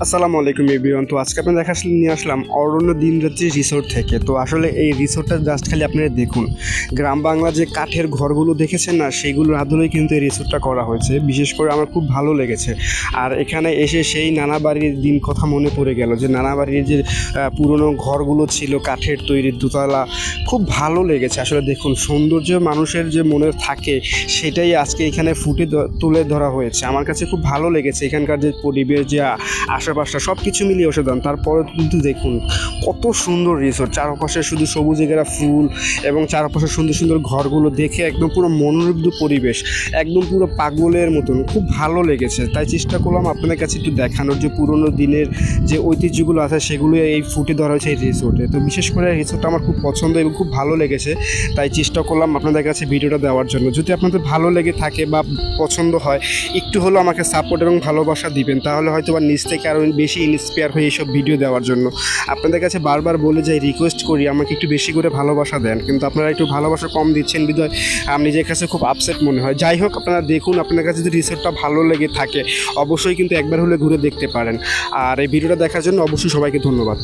আসসালামু আলাইকুম এভরিওয়ান। তো আজকে আপনাদের নিয়ে আসলাম অরণ্য দিনরাত্রি রিসোর্ট থেকে। তো আসলে এই রিসোর্টটা জাস্ট খালি আপনারা দেখুন, গ্রাম বাংলা যে কাঠের ঘরগুলো দেখেছেন না, সেগুলোর আদলেই কিন্তু এই রিসোর্টটা করা হয়েছে। বিশেষ করে আমার খুব ভালো লেগেছে। আর এখানে এসে সেই নানা বাড়ির দিন কথা মনে পড়ে গেল, যে নানা বাড়ির যে পুরনো ঘরগুলো ছিল কাঠের তৈরি দোতলা, খুব ভালো লেগেছে। আসলে দেখুন, সৌন্দর্য মানুষের যে মনে থাকে সেটাই আজকে এখানে ফুটে তুলে ধরা হয়েছে। আমার কাছে খুব ভালো লেগেছে এখানকার যে পরিবেশ, যে আশেপাশটা সব কিছু মিলিয়ে অসাধারণ। তারপরে কিন্তু দেখুন কত সুন্দর রিসোর্ট, চারপাশে শুধু সবুজে ঘেরা ফুল এবং চারপাশে সুন্দর সুন্দর ঘরগুলো দেখে একদম পুরো মনোরুগ্ধ পরিবেশ, একদম পুরো পাগলের মতন, খুব ভালো লেগেছে। তাই চেষ্টা করলাম আপনাদের কাছে একটু দেখানোর, যে পুরোনো দিনের যে ঐতিহ্যগুলো আছে সেগুলো এই ফুটে ধরা হয়েছে এই রিসোর্টে। তো বিশেষ করে রিসোর্টটা আমার খুব পছন্দ এবং খুব ভালো লেগেছে, তাই চেষ্টা করলাম আপনাদের কাছে ভিডিওটা দেওয়ার জন্য। যদি আপনাদের ভালো লেগে থাকে বা পছন্দ হয়, একটু হলেও আমাকে সাপোর্ট এবং ভালোবাসা দিবেন, তাহলে হয়তো বা নিজ থেকে আরও বেশি ইন্সপায়ার হয়ে এইসব ভিডিও দেওয়ার জন্য। আপনাদের কাছে বারবার বলে যাই, রিকোয়েস্ট করি আমাকে একটু বেশি করে ভালোবাসা দেন, কিন্তু আপনারা একটু ভালোবাসা কম দিচ্ছেন বিধায় আমি নিজের কাছে খুব আপসেট মনে হয়। যাই হোক, আপনারা দেখুন, আপনার কাছে যদি রিসোর্টটা ভালো লেগে থাকে অবশ্যই কিন্তু একবার হলে ঘুরে দেখতে পারেন। আর এই ভিডিওটা দেখার জন্য অবশ্যই সবাইকে ধন্যবাদ।